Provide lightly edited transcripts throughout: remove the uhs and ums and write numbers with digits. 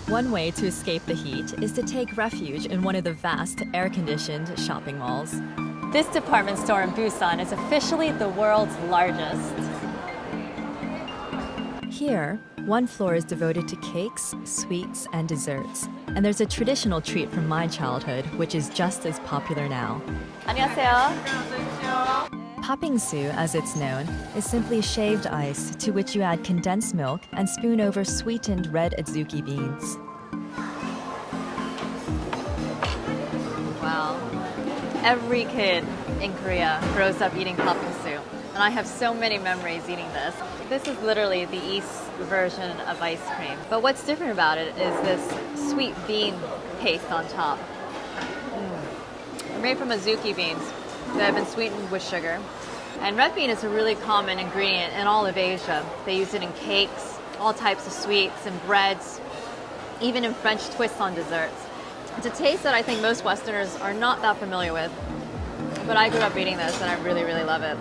One way to escape the heat is to take refuge in one of the vast air-conditioned shopping malls. This department store in Busan is officially the world's largest. Here, one floor is devoted to cakes, sweets, and desserts. And there's a traditional treat from my childhood, which is just as popular now. 안녕하세요. Popsicles, as it's known, is simply shaved ice to which you add condensed milk and spoon over sweetened red adzuki beans. Wow. Every kid in Korea grows up eating popsicles, and I have so many memories eating this. This is literally the East version of ice cream. But what's different about it is this sweet bean paste on top. They're made from adzuki beans that have been sweetened with sugar. And red bean is a really common ingredient in all of Asia. They use it in cakes, all types of sweets and breads, even in French twists on desserts. It's a taste that I think most Westerners are not that familiar with, but I grew up eating this and I really, really love it.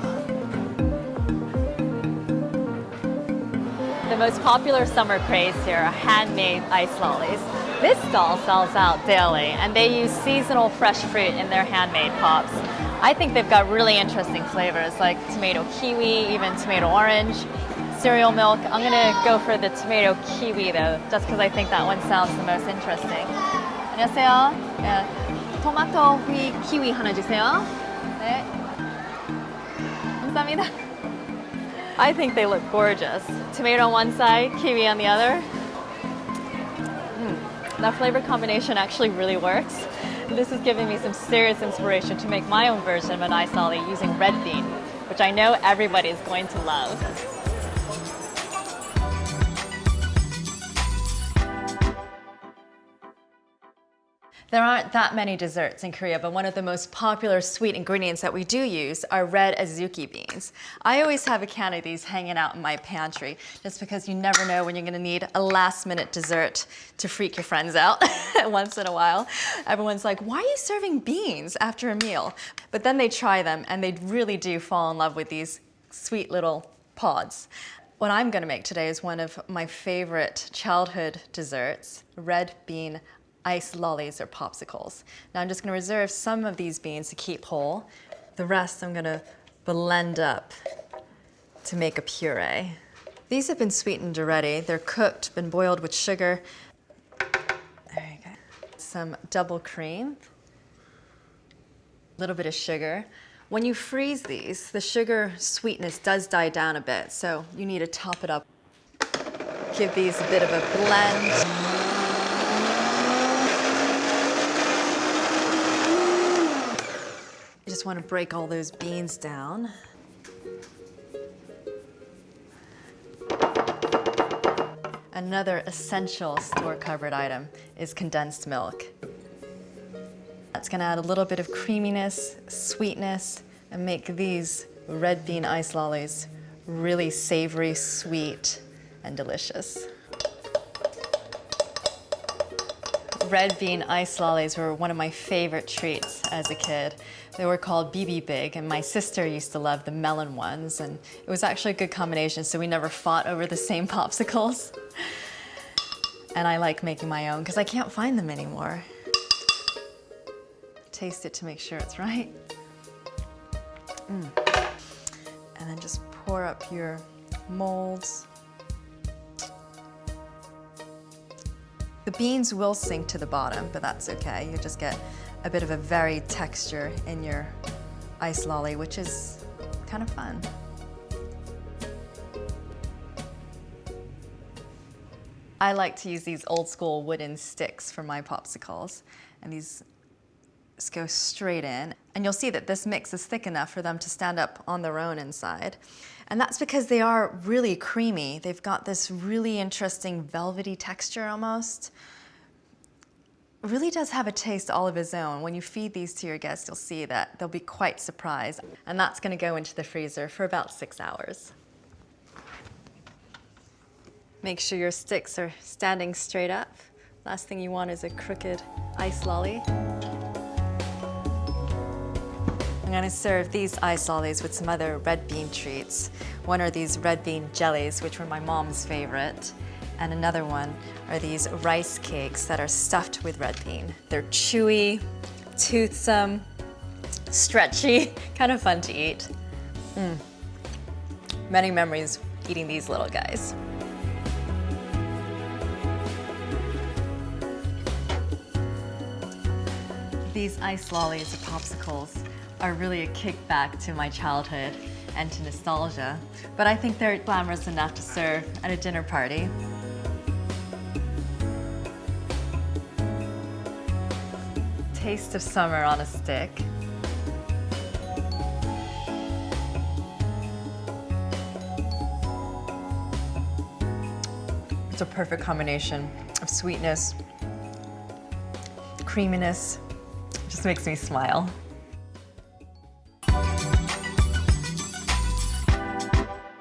The most popular summer craze here are handmade ice lollies. This stall sells out daily, and they use seasonal fresh fruit in their handmade pops. I think they've got really interesting flavors like tomato kiwi, even tomato orange, cereal milk. I'm gonna go for the tomato kiwi though, just because I think that one sounds the most interesting. 안녕하세요. 예, 토마토 휘 키위 하나 주세요. 네. 감사합니다. I think they look gorgeous. Tomato on one side, kiwi on the other. That flavor combination actually really works. This is giving me some serious inspiration to make my own version of an ice lolly using red bean, which I know everybody is going to love. There aren't that many desserts in Korea, but one of the most popular sweet ingredients that we do use are red adzuki beans. I always have a can of these hanging out in my pantry, just because you never know when you're gonna need a last-minute dessert to freak your friends out once in a while. Everyone's like, why are you serving beans after a meal? But then they try them, and they really do fall in love with these sweet little pods. What I'm gonna make today is one of my favorite childhood desserts, red bean ice lollies or popsicles. Now I'm just going to reserve some of these beans to keep whole. The rest I'm going to blend up to make a puree. These have been sweetened already. They're cooked, been boiled with sugar. There you go. Some double cream, a little bit of sugar. When you freeze these, the sugar sweetness does die down a bit, so you need to top it up. Give these a bit of a blend. You just want to break all those beans down. Another essential store-cupboard item is condensed milk. That's going to add a little bit of creaminess, sweetness, and make these red bean ice lollies really savory, sweet, and delicious. Red bean ice lollies were one of my favorite treats as a kid. They were called BB Big, and my sister used to love the melon ones, and it was actually a good combination, so we never fought over the same popsicles. And I like making my own because I can't find them anymore. Taste it to make sure it's right. And then just pour up your molds. The beans will sink to the bottom, but that's okay. You just get a bit of a varied texture in your ice lolly, which is kind of fun. I like to use these old school wooden sticks for my popsicles, and these just go straight in. And you'll see that this mix is thick enough for them to stand up on their own inside. And that's because they are really creamy. They've got this really interesting velvety texture almost. It really does have a taste all of its own. When you feed these to your guests, you'll see that they'll be quite surprised. And that's going to go into the freezer for about 6 hours. Make sure your sticks are standing straight up. Last thing you want is a crooked ice lolly. I'm going to serve these ice lollies with some other red bean treats. One are these red bean jellies, which were my mom's favorite. And another one are these rice cakes that are stuffed with red bean. They're chewy, toothsome, stretchy, kind of fun to eat. Many memories eating these little guys. These ice lollies or popsicles are really a kickback to my childhood and to nostalgia, but I think they're glamorous enough to serve at a dinner party. Taste of summer on a stick. It's a perfect combination of sweetness, creaminess. It just makes me smile.